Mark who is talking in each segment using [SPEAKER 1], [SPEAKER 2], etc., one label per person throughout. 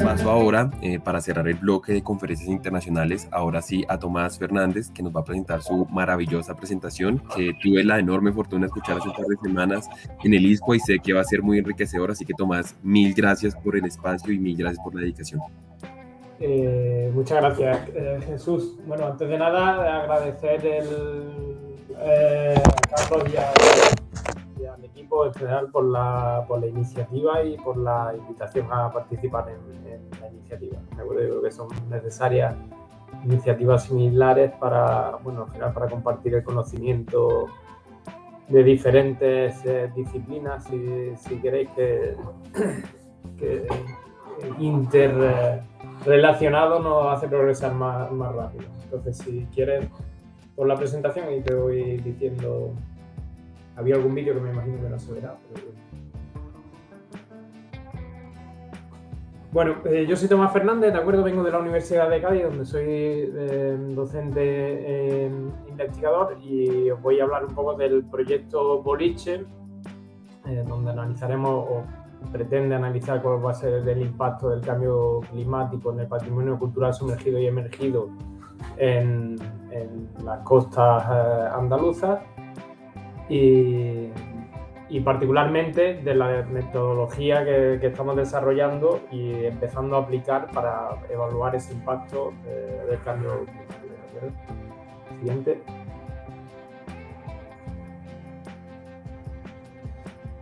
[SPEAKER 1] Paso ahora, para cerrar el bloque de conferencias internacionales, ahora sí a Tomás Fernández, que nos va a presentar su maravillosa presentación, que tuve la enorme fortuna de escuchar hace un par de semanas en el ISPO y sé que va a ser muy enriquecedor. Así que Tomás, mil gracias por el espacio y mil gracias por la dedicación.
[SPEAKER 2] Muchas gracias, Jesús. Bueno, antes de nada, agradecer a Carlos y al equipo en general por la iniciativa y por la invitación a participar en la iniciativa. Yo creo que son necesarias iniciativas similares para, bueno, al final, para compartir el conocimiento de diferentes disciplinas, si queréis, que interrelacionado nos hace progresar más rápido. Entonces, si quieres, por la presentación y te voy diciendo. Había algún vídeo que me imagino que no se verá, pero bueno. Yo soy Tomás Fernández, de acuerdo, vengo de la Universidad de Cádiz, donde soy docente investigador, y os voy a hablar un poco del proyecto Boliche, donde analizaremos, o pretende analizar, cuál va a ser el impacto del cambio climático en el patrimonio cultural sumergido y emergido en las costas andaluzas, y particularmente de la metodología que estamos desarrollando y empezando a aplicar para evaluar ese impacto del cambio climático. Siguiente.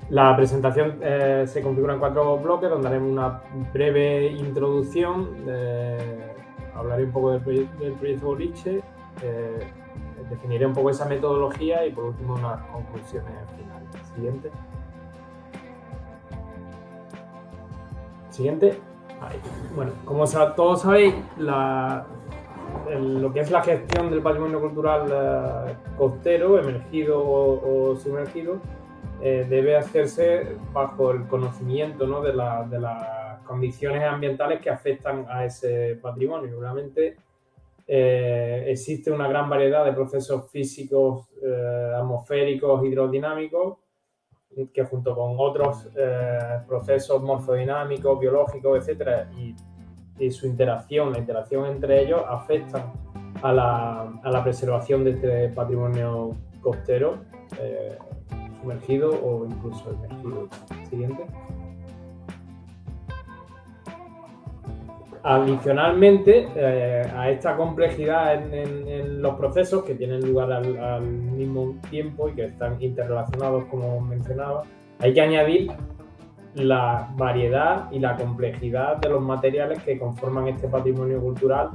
[SPEAKER 2] La presentación se configura en 4 bloques, donde haremos una breve introducción, hablaré un poco del proyecto Boliche, definiré un poco esa metodología y por último unas conclusiones finales. Siguiente. Ahí. Bueno, como todos sabéis, lo que es la gestión del patrimonio cultural costero, emergido o sumergido, debe hacerse bajo el conocimiento, ¿no?, de las condiciones ambientales que afectan a ese patrimonio. Realmente existe una gran variedad de procesos físicos, atmosféricos, hidrodinámicos, que junto con otros procesos morfodinámicos, biológicos, etcétera, y su interacción, la interacción entre ellos, afectan a la preservación de este patrimonio costero, sumergido o incluso emergido. Siguiente. Adicionalmente, a esta complejidad en los procesos que tienen lugar al mismo tiempo y que están interrelacionados, como mencionaba, hay que añadir la variedad y la complejidad de los materiales que conforman este patrimonio cultural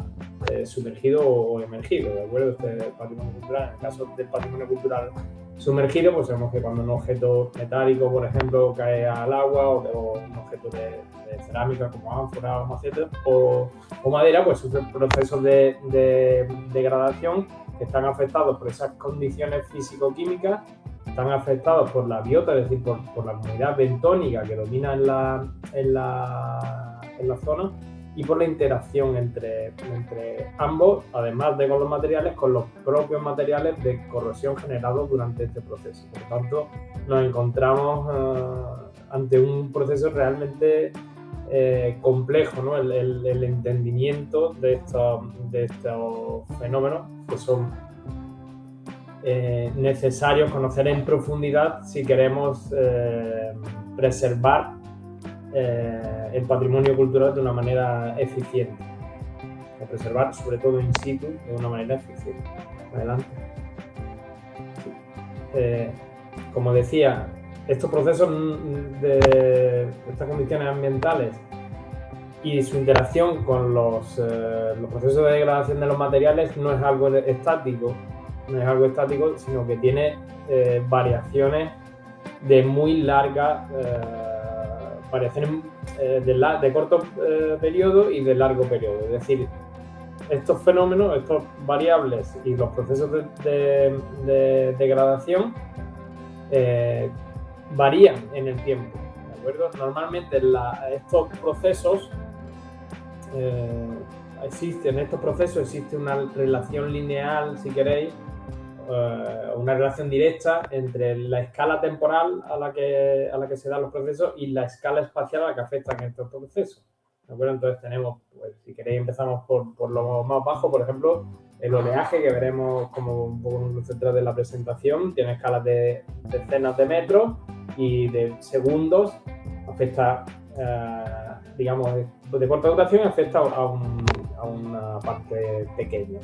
[SPEAKER 2] sumergido o emergido, ¿de acuerdo? Este patrimonio cultural, en el caso del patrimonio cultural sumergido, pues sabemos que cuando un objeto metálico, por ejemplo, cae al agua, o un objeto de cerámica como ánfora, maceta o madera, pues sufren procesos de degradación que están afectados por esas condiciones físico-químicas, están afectados por la biota, es decir, por la comunidad bentónica que domina en la zona, y por la interacción entre ambos, además de con los materiales, con los propios materiales de corrosión generados durante este proceso. Por lo tanto, nos encontramos ante un proceso realmente complejo, ¿no? El entendimiento de estos fenómenos, que son necesarios conocer en profundidad si queremos preservar el patrimonio cultural de una manera eficiente, o preservar sobre todo in situ de una manera eficiente. Adelante. Como decía, estos procesos de estas condiciones ambientales y su interacción con los procesos de degradación de los materiales no es algo estático, sino que tiene variaciones de muy larga variaciones de corto periodo y de largo periodo. Es decir, estos fenómenos, estas variables y los procesos de degradación varían en el tiempo, ¿de acuerdo? Normalmente estos procesos en estos procesos existe una relación lineal, si queréis, una relación directa entre la escala temporal a la que se dan los procesos y la escala espacial a la que afectan estos procesos. ¿De acuerdo? Entonces tenemos, pues, si queréis empezamos por lo más bajo, por ejemplo, el oleaje, que veremos como un poco en el centro de la presentación, tiene escalas de decenas de metros y de segundos, afecta, digamos, de corta duración, afecta a una parte pequeña.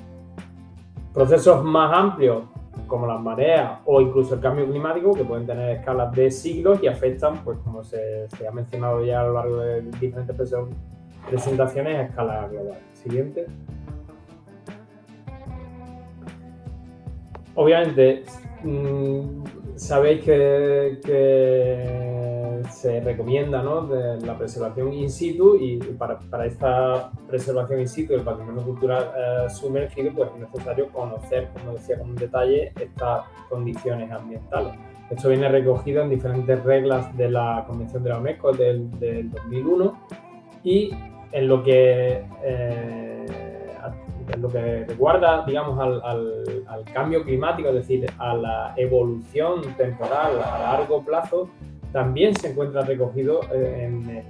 [SPEAKER 2] Procesos más amplios, como las mareas o incluso el cambio climático, que pueden tener escalas de siglos y afectan, pues como se ha mencionado ya a lo largo de diferentes presentaciones, a escala global. Siguiente. Obviamente, sabéis que se recomienda, ¿no?, de la preservación in situ, y para esta preservación in situ del patrimonio cultural sumergido, pues es necesario conocer, como decía con un detalle, estas condiciones ambientales. Esto viene recogido en diferentes reglas de la Convención de la UNESCO del 2001 y en lo que recuerda, digamos, al cambio climático, es decir, a la evolución temporal a largo plazo, también se encuentra recogido en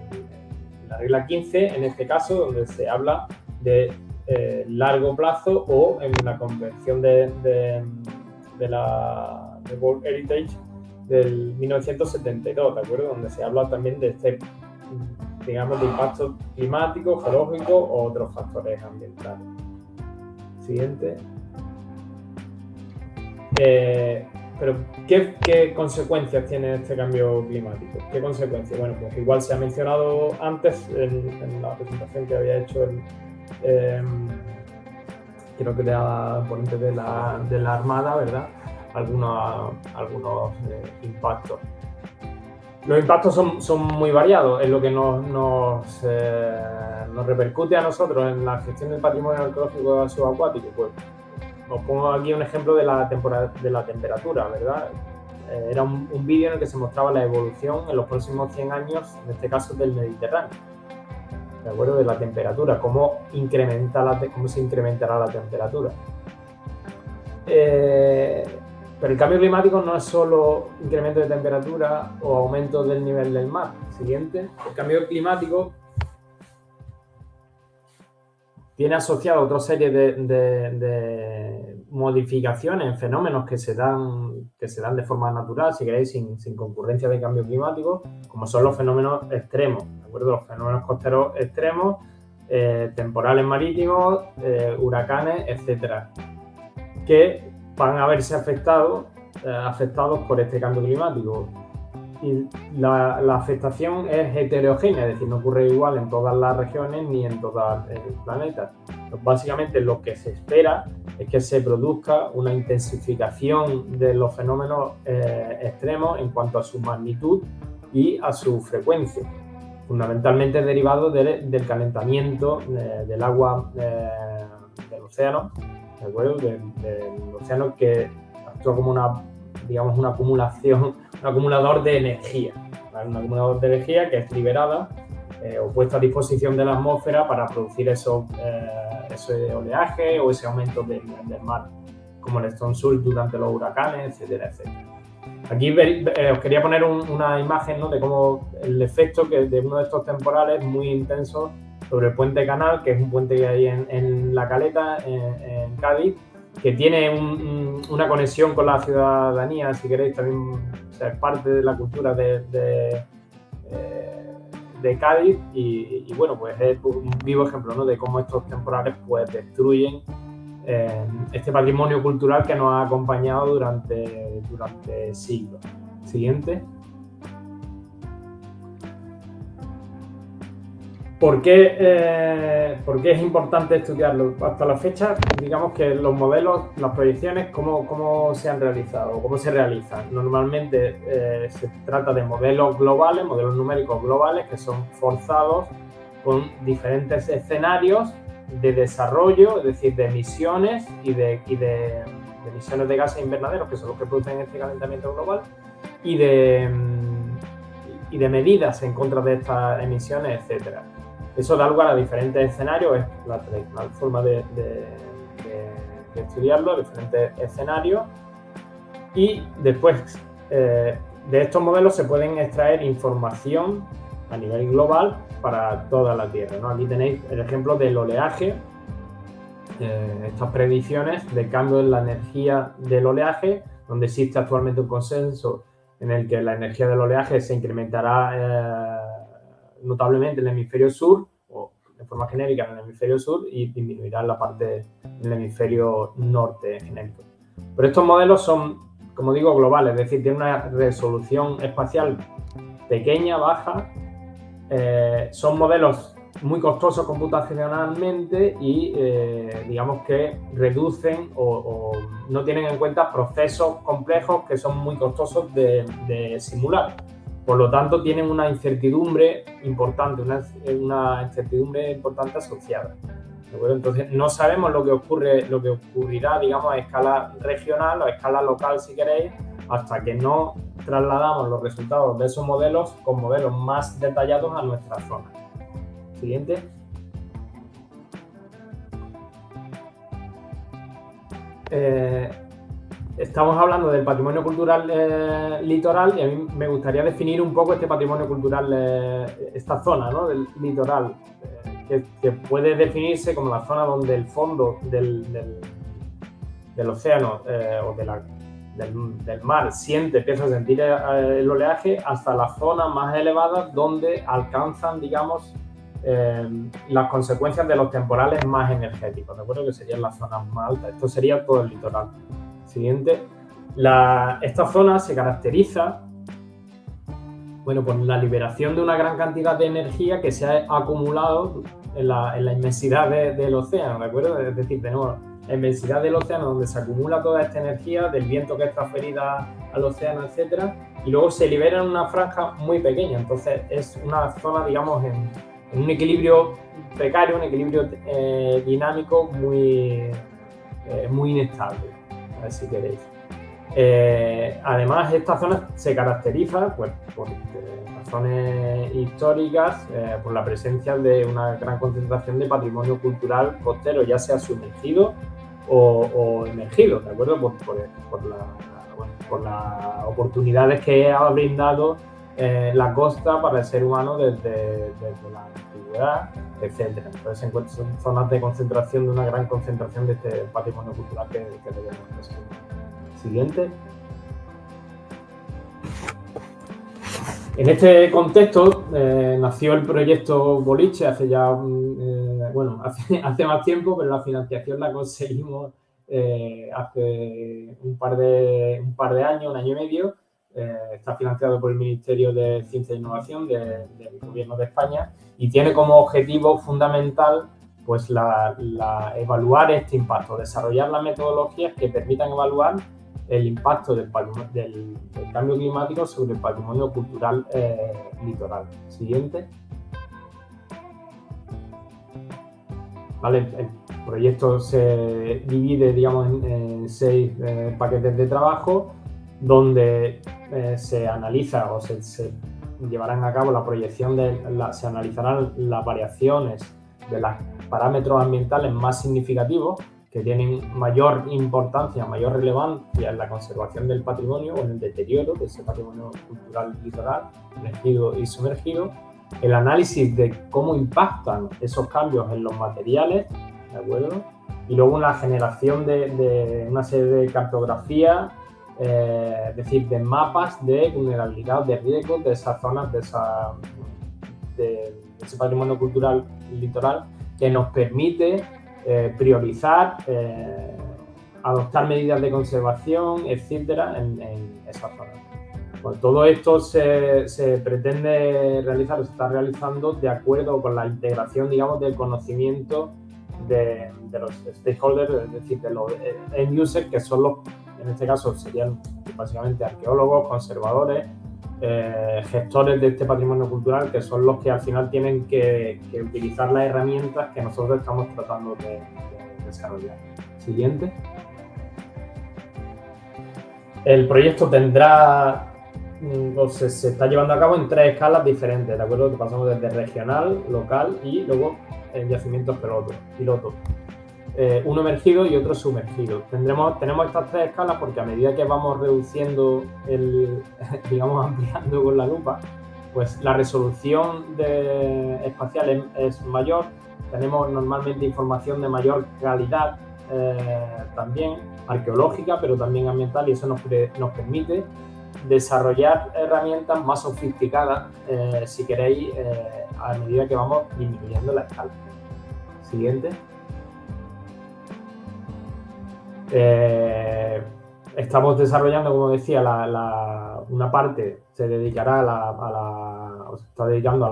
[SPEAKER 2] la regla 15, en este caso, donde se habla de largo plazo, o en la Convención de World Heritage del 1972, ¿de acuerdo? Donde se habla también de digamos, de impacto climático, geológico o otros factores ambientales. Siguiente. Pero, ¿qué consecuencias tiene este cambio climático? ¿Qué consecuencias? Bueno, pues igual se ha mencionado antes en la presentación que había hecho creo que era ponente de la Armada, ¿verdad? Algunos impactos. Los impactos son muy variados. En lo que nos repercute a nosotros en la gestión del patrimonio arqueológico subacuático, pues os pongo aquí un ejemplo de la temperatura, ¿verdad? Era un vídeo en el que se mostraba la evolución en los próximos 100 años, en este caso del Mediterráneo, ¿de acuerdo? De la temperatura, cómo se incrementará la temperatura. Pero el cambio climático no es solo incremento de temperatura o aumento del nivel del mar. Siguiente. El cambio climático tiene asociado otra serie de modificaciones, fenómenos que se dan de forma natural, si queréis, sin concurrencia de cambio climático, como son los fenómenos extremos, ¿de acuerdo? Los fenómenos costeros extremos, temporales marítimos, huracanes, etcétera, que van a verse afectados por este cambio climático. Y la afectación es heterogénea, es decir, no ocurre igual en todas las regiones ni en todo el planeta. Pues básicamente lo que se espera es que se produzca una intensificación de los fenómenos extremos en cuanto a su magnitud y a su frecuencia, fundamentalmente derivado del calentamiento del agua del océano, ¿de acuerdo? Del océano, que actúa como un acumulador de energía, ¿vale? Un acumulador de energía que es liberada o puesta a disposición de la atmósfera para producir ese oleaje o ese aumento del mar, como el storm surge durante los huracanes, etcétera, etcétera. Aquí os quería poner una imagen, ¿no?, de cómo el efecto de uno de estos temporales muy intensos sobre el puente Canal, que es un puente que hay en La Caleta, en Cádiz, que tiene una conexión con la ciudadanía, si queréis, también, o sea, es parte de la cultura de Cádiz, y bueno, pues es un vivo ejemplo, ¿no?, de cómo estos temporales pues destruyen este patrimonio cultural que nos ha acompañado durante siglos. Siguiente. ¿Por qué es importante estudiarlo? Hasta la fecha, digamos que los modelos, las proyecciones, ¿cómo se han realizado? ¿Cómo se realizan? Normalmente se trata de modelos globales, modelos numéricos globales, que son forzados con diferentes escenarios de desarrollo, es decir, de emisiones y de emisiones de gases invernaderos, que son los que producen este calentamiento global, y de medidas en contra de estas emisiones, etcétera. Eso da lugar a diferentes escenarios, es la tradicional forma de estudiarlo, diferentes escenarios. Y después de estos modelos se pueden extraer información a nivel global para toda la Tierra, ¿no? Aquí tenéis el ejemplo del oleaje, estas predicciones de cambio en la energía del oleaje, donde existe actualmente un consenso en el que la energía del oleaje se incrementará notablemente en el hemisferio sur, o de forma genérica en el hemisferio sur, y disminuirá en la parte del hemisferio norte genérico. Pero estos modelos son, como digo, globales, es decir, tienen una resolución espacial pequeña, baja, son modelos muy costosos computacionalmente y digamos que reducen o no tienen en cuenta procesos complejos que son muy costosos de simular. Por lo tanto, tienen una incertidumbre importante, una incertidumbre importante asociada. ¿De acuerdo? Entonces, no sabemos lo que ocurrirá, digamos, a escala regional o a escala local, si queréis, hasta que no trasladamos los resultados de esos modelos con modelos más detallados a nuestra zona. Siguiente. Estamos hablando del patrimonio cultural litoral y a mí me gustaría definir un poco este patrimonio cultural, esta zona, ¿no?, del litoral, que puede definirse como la zona donde el fondo del océano o del mar empieza a sentir el oleaje, hasta las zonas más elevadas donde alcanzan, digamos, las consecuencias de los temporales más energéticos, ¿de acuerdo? Que serían las zonas más altas. Esto sería todo el litoral. Siguiente. Esta zona se caracteriza, bueno, por la liberación de una gran cantidad de energía que se ha acumulado en la inmensidad del océano, ¿de acuerdo? Es decir, tenemos la inmensidad del océano donde se acumula toda esta energía del viento que es transferida al océano, etcétera, y luego se libera en una franja muy pequeña. Entonces es una zona, digamos, en un equilibrio precario, un equilibrio dinámico muy inestable, a ver si queréis. Además, esta zona se caracteriza, pues, por razones históricas, por la presencia de una gran concentración de patrimonio cultural costero, ya sea sumergido o emergido, ¿de acuerdo? Por las oportunidades que ha brindado la costa para el ser humano desde la antigüedad, etc. Entonces se encuentran zonas de concentración, de una gran concentración de este patrimonio cultural que debemos presentar. Siguiente. En este contexto nació el proyecto Boliche hace ya, hace más tiempo, pero la financiación la conseguimos hace un par de años, un año y medio. Está financiado por el Ministerio de Ciencia e Innovación del Gobierno de España y tiene como objetivo fundamental, pues, evaluar este impacto, desarrollar las metodologías que permitan evaluar el impacto del cambio climático sobre el patrimonio cultural litoral. Siguiente. Vale, el proyecto se divide, digamos, en 6 paquetes de trabajo, donde se analiza o se llevarán a cabo la proyección se analizarán las variaciones de los parámetros ambientales más significativos que tienen mayor importancia, mayor relevancia en la conservación del patrimonio o en el deterioro de ese patrimonio cultural litoral, emergido y sumergido, el análisis de cómo impactan esos cambios en los materiales, ¿de acuerdo? Y luego una generación de una serie de cartografías, es decir, de mapas de vulnerabilidad, de riesgos de esas zonas, de ese patrimonio cultural litoral, que nos permite priorizar, adoptar medidas de conservación, etcétera, en esas zonas. Bueno, todo esto se pretende realizar, se está realizando de acuerdo con la integración, digamos, del conocimiento de los stakeholders, es decir, de los end users, que son en este caso serían básicamente arqueólogos, conservadores, gestores de este patrimonio cultural, que son los que al final tienen que utilizar las herramientas que nosotros estamos tratando de desarrollar. Siguiente. El proyecto tendrá se está llevando a cabo en 3 escalas diferentes, ¿de acuerdo? Que pasamos desde regional, local y luego en yacimientos pilotos. Uno emergido y otro sumergido. Tenemos estas 3 escalas porque a medida que vamos reduciendo digamos, ampliando con la lupa, pues la resolución espacial es mayor, tenemos normalmente información de mayor calidad, también arqueológica, pero también ambiental, y eso nos permite desarrollar herramientas más sofisticadas, si queréis, a medida que vamos disminuyendo la escala. Siguiente. Estamos desarrollando, como decía, una parte se dedicará está dedicando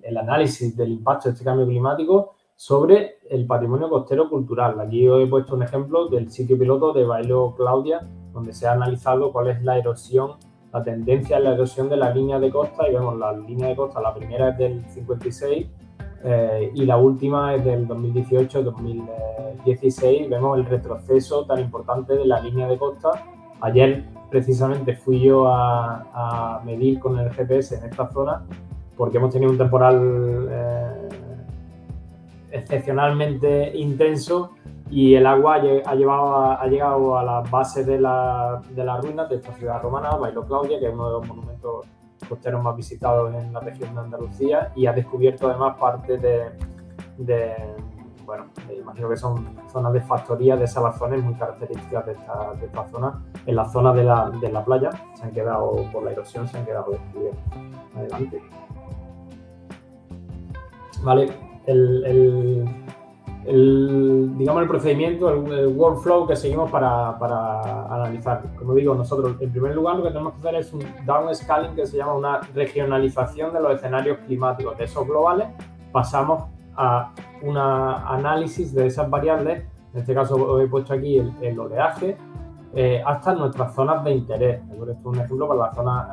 [SPEAKER 2] el análisis del impacto de este cambio climático sobre el patrimonio costero cultural. Aquí os he puesto un ejemplo del sitio piloto de Bailo Claudia, donde se ha analizado cuál es la erosión, la tendencia en la erosión de la línea de costa, y vemos la línea de costa, la primera es del 56 y la última es del 2018-2016. Vemos el retroceso tan importante de la línea de costa. Ayer precisamente fui yo a medir con el GPS en esta zona porque hemos tenido un temporal excepcionalmente intenso y el agua ha llegado a las bases de las ruinas de esta ciudad romana, Bailo Claudia, que es uno de los monumentos costeros más visitados en la región de Andalucía, y ha descubierto además parte bueno, imagino que son zonas de factoría de salazones muy características de esta zona. En la zona de la playa se han quedado, por la erosión, se han quedado descubiertos. Adelante. Vale, digamos el procedimiento, el workflow que seguimos para analizar. Como digo, nosotros en primer lugar lo que tenemos que hacer es un downscaling, que se llama una regionalización de los escenarios climáticos. De esos globales pasamos a un análisis de esas variables. En este caso os he puesto aquí el oleaje, hasta nuestras zonas de interés. Esto es un ejemplo para la zona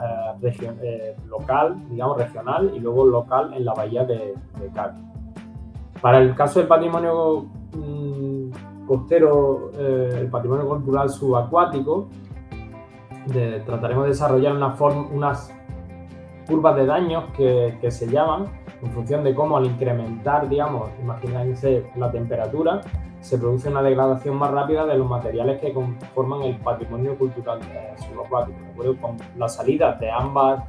[SPEAKER 2] local, digamos regional, y luego local en la bahía de Cádiz. Para el caso del patrimonio costero, el patrimonio cultural subacuático, trataremos de desarrollar unas curvas de daños que se llaman, en función de cómo al incrementar, digamos, imagínense la temperatura, se produce una degradación más rápida de los materiales que conforman el patrimonio cultural subacuático. ¿De acuerdo? Con la salida de ambas,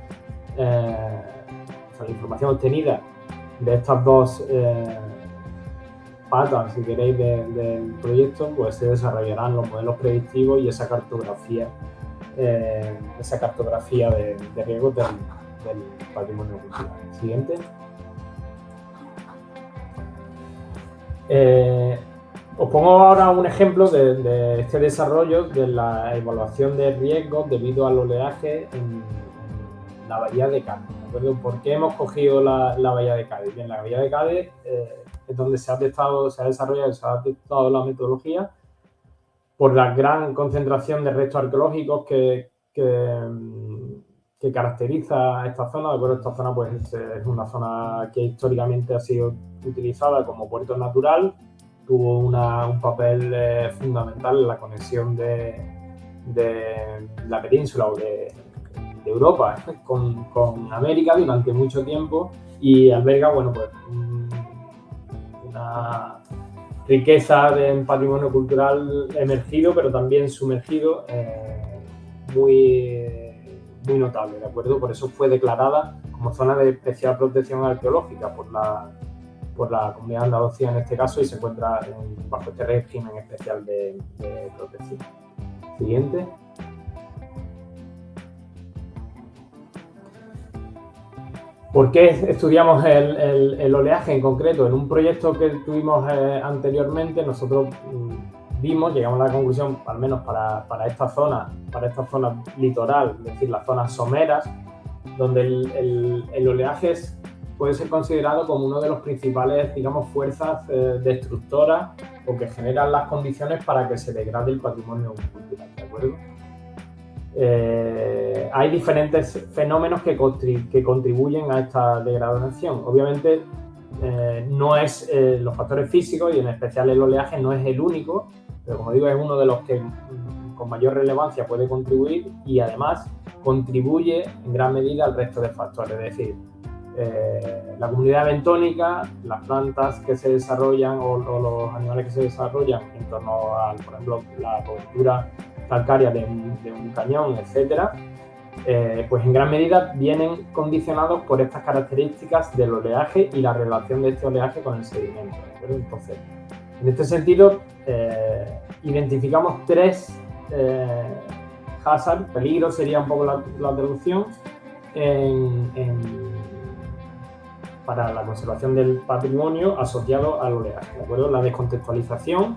[SPEAKER 2] la información obtenida de estas dos patas, si queréis, del proyecto, pues se desarrollarán los modelos predictivos y esa cartografía de riesgos del patrimonio cultural. Siguiente. Os pongo ahora un ejemplo de este desarrollo de la evaluación de riesgos debido al oleaje en la bahía de Cádiz. ¿Por qué hemos cogido la bahía de Cádiz? Bien, la bahía de Cádiz es donde se ha testado la metodología por la gran concentración de restos arqueológicos que caracteriza esta zona. ¿De acuerdo? Esta zona pues, es una zona que históricamente ha sido utilizada como puerto natural, tuvo un papel fundamental en la conexión de la península o de Europa con América durante mucho tiempo, y alberga, bueno, pues una riqueza de patrimonio cultural emergido, pero también sumergido, muy notable, ¿de acuerdo? Por eso fue declarada como zona de especial protección arqueológica por la Comunidad de Andalucía en este caso, y se encuentra bajo este régimen especial de protección. Siguiente. ¿Por qué estudiamos el oleaje en concreto? En un proyecto que tuvimos anteriormente, nosotros llegamos a la conclusión, al menos para esta zona litoral, es decir, las zonas someras, donde el oleaje puede ser considerado como uno de los principales, digamos, fuerzas destructoras, o que generan las condiciones para que se degrade el patrimonio cultural, ¿de acuerdo? Hay diferentes fenómenos que contribuyen a esta degradación. Obviamente, no es los factores físicos, y en especial el oleaje no es el único, pero como digo, es uno de los que con mayor relevancia puede contribuir, y además contribuye en gran medida al resto de factores, es decir, la comunidad bentónica, las plantas que se desarrollan o los animales que se desarrollan en torno a, por ejemplo, la cobertura calcárea de un cañón, etcétera, pues en gran medida vienen condicionados por estas características del oleaje y la relación de este oleaje con el sedimento, ¿de acuerdo? Entonces, en este sentido, identificamos 3 hazard, peligro sería un poco la traducción, para la conservación del patrimonio asociado al oleaje, ¿de acuerdo? La descontextualización,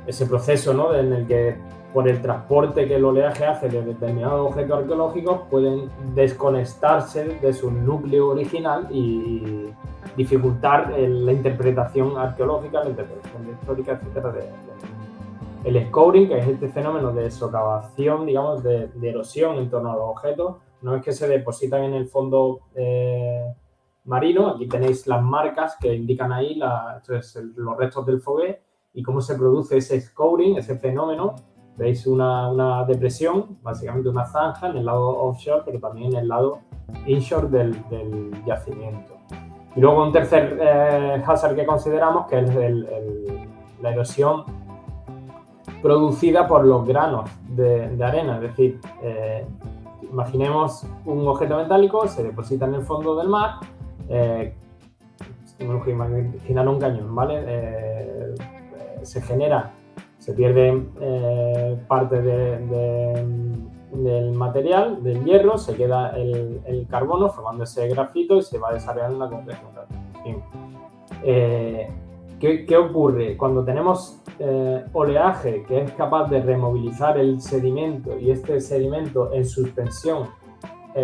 [SPEAKER 2] ese proceso, ¿no?, en el que por el transporte que el oleaje hace de determinados objetos arqueológicos pueden desconectarse de su núcleo original y dificultar la interpretación arqueológica, la interpretación histórica, etcétera. El scouring, que es este fenómeno de socavación, digamos, de erosión en torno a los objetos, no es que se depositan en el fondo marino. Aquí tenéis las marcas que indican ahí los restos del fogué y cómo se produce ese scouring, ese fenómeno. Veis una depresión, básicamente una zanja en el lado offshore, pero también en el lado inshore del yacimiento. Y luego un tercer hazard que consideramos, que es la erosión producida por los granos de arena. Es decir, imaginemos un objeto metálico, se deposita en el fondo del mar, imaginar un cañón, ¿vale? Se pierde parte del material, del hierro, se queda el carbono formando ese grafito y se va desarrollando una compresión. ¿Qué ocurre? Cuando tenemos oleaje que es capaz de removilizar el sedimento y este sedimento en suspensión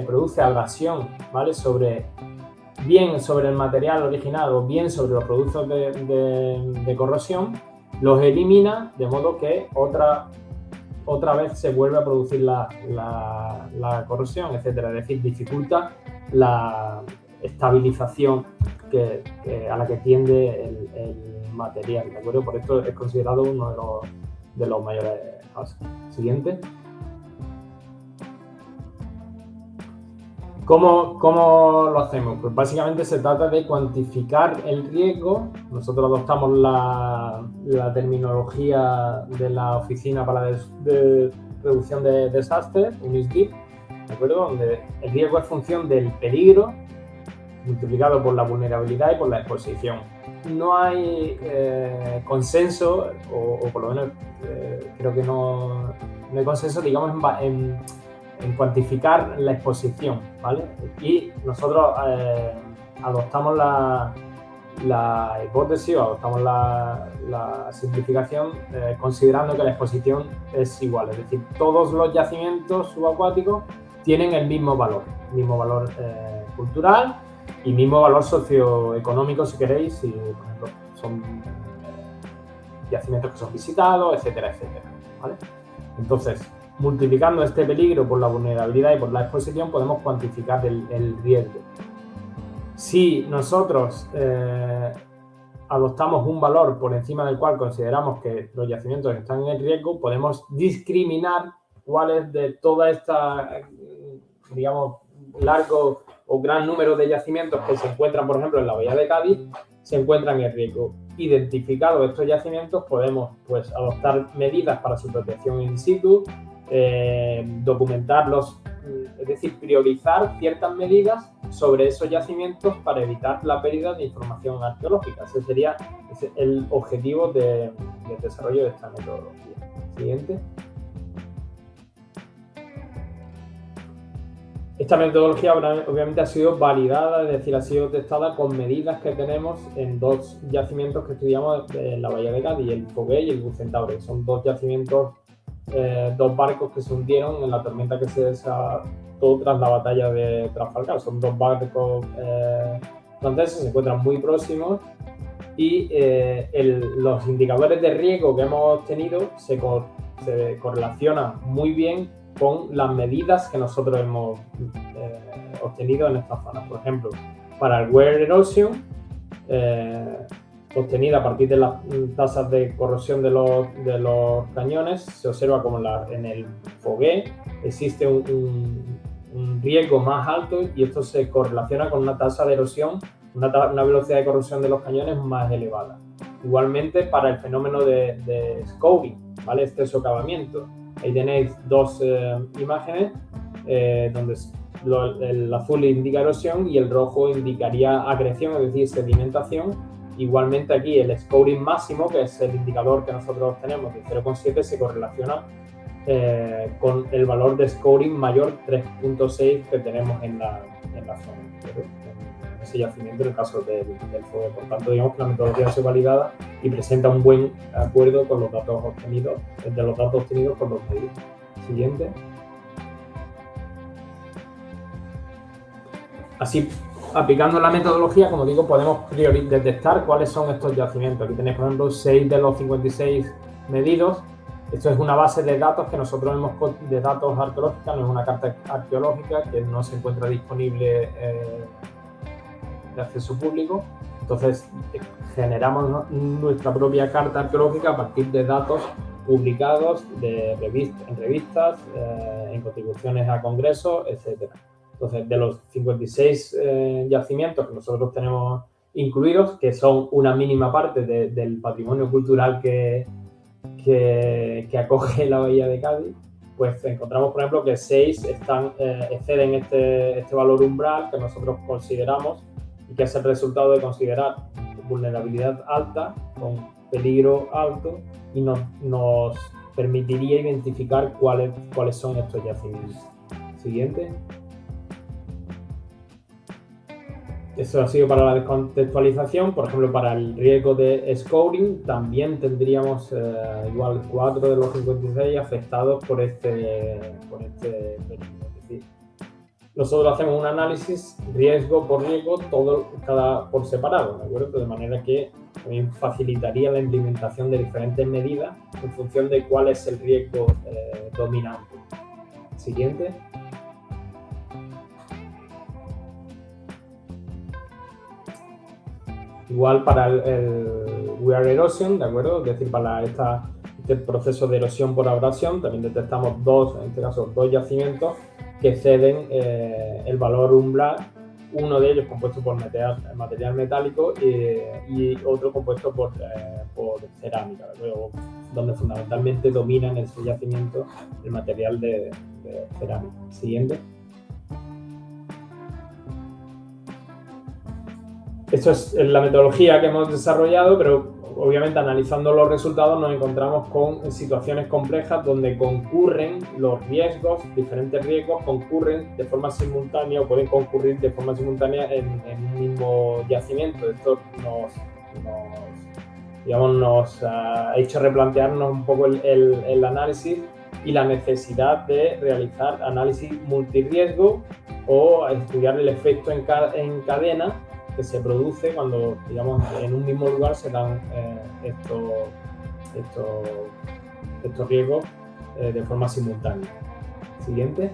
[SPEAKER 2] produce abrasión, ¿vale?, bien sobre el material original o bien sobre los productos de corrosión, los elimina, de modo que otra vez se vuelve a producir la corrosión, etcétera. Es decir, dificulta la estabilización a la que tiende el material, ¿de acuerdo? Por esto es considerado uno de los mayores hazards. Siguiente. ¿Cómo lo hacemos? Pues básicamente se trata de cuantificar el riesgo. Nosotros adoptamos la terminología de la Oficina para la Reducción de Desastres, UNISDIP, ¿de acuerdo? Donde el riesgo es función del peligro multiplicado por la vulnerabilidad y por la exposición. No hay consenso, o por lo menos creo que no hay consenso, digamos, en cuantificar la exposición, ¿vale? Y nosotros adoptamos la hipótesis o adoptamos la simplificación considerando que la exposición es igual, es decir, todos los yacimientos subacuáticos tienen el mismo valor cultural y mismo valor socioeconómico, si queréis, si por ejemplo son yacimientos que son visitados, etcétera, etcétera, ¿vale? Entonces, multiplicando este peligro por la vulnerabilidad y por la exposición, podemos cuantificar el riesgo. Si nosotros adoptamos un valor por encima del cual consideramos que los yacimientos están en riesgo, podemos discriminar cuáles de toda esta, digamos, largo o gran número de yacimientos que se encuentran, por ejemplo, en la bahía de Cádiz, se encuentran en riesgo. Identificados estos yacimientos, podemos, pues, adoptar medidas para su protección in situ, documentarlos, es decir, priorizar ciertas medidas sobre esos yacimientos para evitar la pérdida de información arqueológica. Ese sería el objetivo del desarrollo de esta metodología. Siguiente. Esta metodología obviamente ha sido validada, es decir, ha sido testada con medidas que tenemos en 2 yacimientos que estudiamos en la bahía de Cádiz, el Fogué y el Bucentaure. Son 2 yacimientos, 2 barcos que se hundieron en la tormenta que se desató tras la batalla de Trafalgar. Son 2 barcos franceses, se encuentran muy próximos y los indicadores de riesgo que hemos obtenido se correlacionan muy bien con las medidas que nosotros hemos obtenido en estas zonas. Por ejemplo, para el wear erosion obtenida a partir de las tasas de corrosión de los cañones, se observa como en el fogué existe un riesgo más alto y esto se correlaciona con una tasa de erosión, una velocidad de corrosión de los cañones más elevada. Igualmente para el fenómeno de scouring, ¿vale? Este socavamiento. Ahí tenéis dos imágenes donde el azul indica erosión y el rojo indicaría acreción, es decir, sedimentación. Igualmente aquí el scouring máximo, que es el indicador que nosotros tenemos de 0,7, se correlaciona con el valor de scouring mayor 3,6 que tenemos en la zona, en ese yacimiento en el caso del fuego. Por tanto, digamos que la metodología ha sido validada y presenta un buen acuerdo con los datos obtenidos, con los medios. Siguiente. Así, aplicando la metodología, como digo, podemos detectar cuáles son estos yacimientos. Aquí tenéis, por ejemplo, 6 de los 56 medidos. Esto es una base de datos que nosotros de datos arqueológicos, no es una carta arqueológica que no se encuentra disponible de acceso público. Entonces, generamos nuestra propia carta arqueológica a partir de datos publicados en revistas, en contribuciones a congresos, etc. Entonces, de los 56 yacimientos que nosotros tenemos incluidos, que son una mínima parte del patrimonio cultural que acoge la Bahía de Cádiz, pues encontramos, por ejemplo, que 6 exceden este valor umbral que nosotros consideramos y que es el resultado de considerar vulnerabilidad alta con peligro alto y nos permitiría identificar cuáles son estos yacimientos. Siguiente. Eso ha sido para la descontextualización. Por ejemplo, para el riesgo de scouring también tendríamos igual 4 de los 56 afectados por este peligro. Es decir, nosotros hacemos un análisis riesgo por riesgo, cada por separado, ¿de acuerdo? De manera que también facilitaría la implementación de diferentes medidas en función de cuál es el riesgo dominante. Siguiente. Igual para el wear erosion, ¿de acuerdo? Es decir, para este proceso de erosión por abrasión, también detectamos en este caso, dos yacimientos que exceden el valor umbral, uno de ellos compuesto por material metálico y otro compuesto por cerámica, ¿de acuerdo? Donde fundamentalmente domina en ese yacimiento el material de cerámica. Siguiente. Esto es la metodología que hemos desarrollado, pero obviamente analizando los resultados nos encontramos con situaciones complejas donde concurren los riesgos, diferentes riesgos concurren de forma simultánea o pueden concurrir de forma simultánea en un mismo yacimiento. Esto nos ha hecho replantearnos un poco el análisis y la necesidad de realizar análisis multirriesgo o estudiar el efecto en cadena que se produce cuando, digamos, en un mismo lugar se dan estos riesgos de forma simultánea. Siguiente.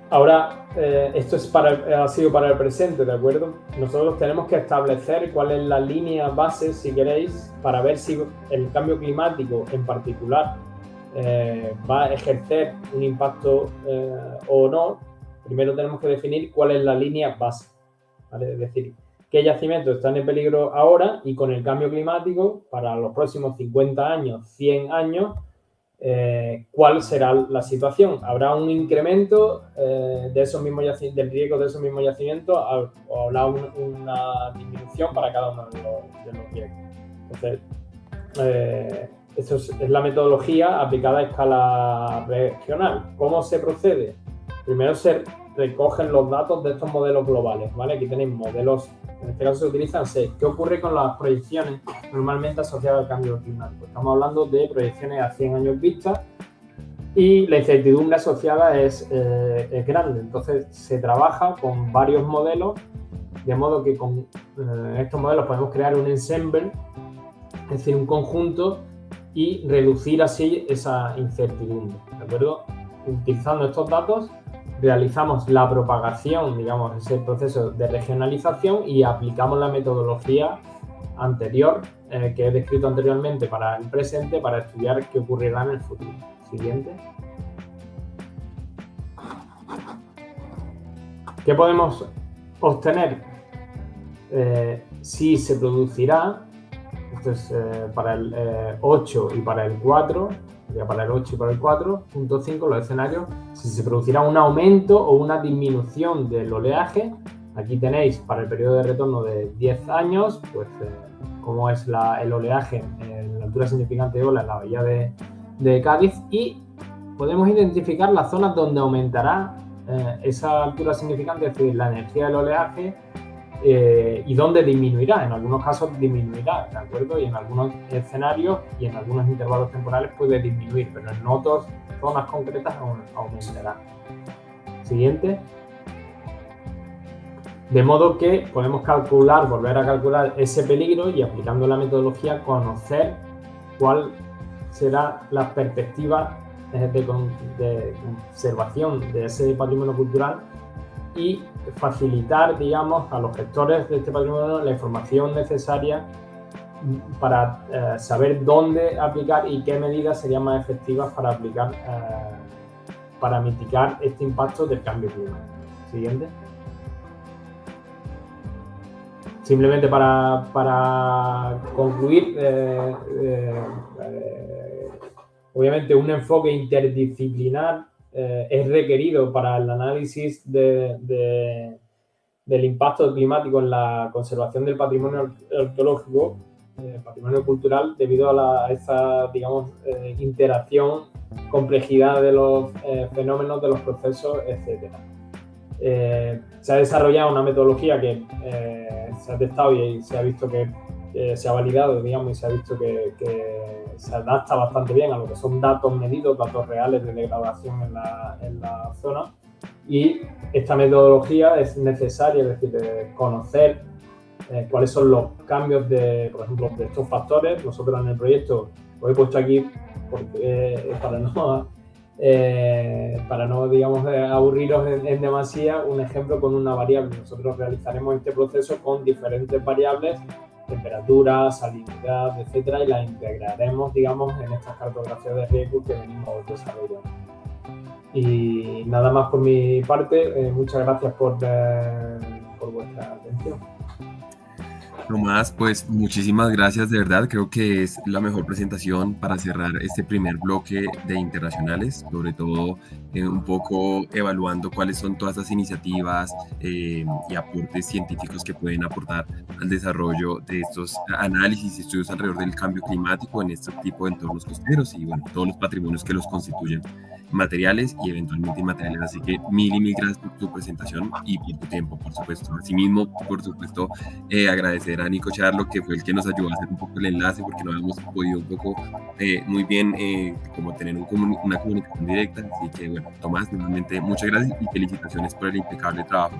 [SPEAKER 2] Ahora, esto ha sido para el presente, ¿de acuerdo? Nosotros tenemos que establecer cuál es la línea base, si queréis, para ver si el cambio climático en particular va a ejercer un impacto o no. Primero tenemos que definir cuál es la línea base, ¿vale? Es decir, qué yacimientos están en peligro ahora y con el cambio climático para los próximos 50 años, 100 años, ¿cuál será la situación? ¿Habrá un incremento del riesgo de esos mismos yacimientos o habrá una disminución para cada uno de los riesgos? Entonces, esto es la metodología aplicada a escala regional. ¿Cómo se procede? Primero se recogen los datos de estos modelos globales, ¿vale? Aquí tenéis modelos, en este caso se utilizan 6. ¿Qué ocurre con las proyecciones normalmente asociadas al cambio climático? Estamos hablando de proyecciones a 100 años vista y la incertidumbre asociada es grande. Entonces se trabaja con varios modelos, de modo que con estos modelos podemos crear un ensemble, es decir, un conjunto, y reducir así esa incertidumbre, ¿de acuerdo? Utilizando estos datos realizamos la propagación, digamos, ese proceso de regionalización y aplicamos la metodología anterior que he descrito anteriormente para el presente para estudiar qué ocurrirá en el futuro. Siguiente. ¿Qué podemos obtener? Si se producirá, esto es para el 8 y para el 4, ya para el 8 y para el 4.5, los escenarios, si se producirá un aumento o una disminución del oleaje. Aquí tenéis para el periodo de retorno de 10 años, pues cómo es el oleaje en la altura significante de ola en la bahía de Cádiz, y podemos identificar las zonas donde aumentará esa altura significante, es decir, la energía del oleaje, y donde disminuirá. En algunos casos disminuirá, ¿de acuerdo? Y en algunos escenarios y en algunos intervalos temporales puede disminuir, pero en otras zonas concretas aumentará. Siguiente. De modo que podemos volver a calcular ese peligro y, aplicando la metodología, conocer cuál será la perspectiva de conservación de ese patrimonio cultural y facilitar, digamos, a los gestores de este patrimonio la información necesaria para saber dónde aplicar y qué medidas serían más efectivas para aplicar, para mitigar este impacto del cambio climático. Siguiente. Simplemente para concluir, obviamente un enfoque interdisciplinar es requerido para el análisis del impacto climático en la conservación del patrimonio arqueológico, patrimonio cultural, debido a esa, digamos, interacción, complejidad de los fenómenos, de los procesos, etc. Se ha desarrollado una metodología que se ha testado y se ha visto que se ha validado, digamos, y se ha visto que se adapta bastante bien a lo que son datos medidos, datos reales de degradación en la zona. Y esta metodología es necesaria, es decir, conocer cuáles son los cambios por ejemplo, de estos factores. Nosotros en el proyecto os he puesto aquí para no digamos, aburriros en demasía, un ejemplo con una variable. Nosotros realizaremos este proceso con diferentes variables, temperatura, salinidad, etcétera, y las integraremos, digamos, en estas cartografías de riesgo que venimos desarrollando. Y nada más por mi parte. Muchas gracias por vuestra atención.
[SPEAKER 1] Tomás, pues muchísimas gracias, de verdad. Creo que es la mejor presentación para cerrar este primer bloque de internacionales, sobre todo un poco evaluando cuáles son todas las iniciativas y aportes científicos que pueden aportar al desarrollo de estos análisis y estudios alrededor del cambio climático en este tipo de entornos costeros y, bueno, todos los patrimonios que los constituyen, materiales y eventualmente inmateriales. Así que mil y mil gracias por tu presentación y por tu tiempo, por supuesto. Asimismo, por supuesto, agradecer a Nico Charlo, que fue el que nos ayudó a hacer un poco el enlace, porque no habíamos podido un poco muy bien como tener una comunicación directa. Así que, bueno, Tomás, nuevamente muchas gracias y felicitaciones por el impecable trabajo.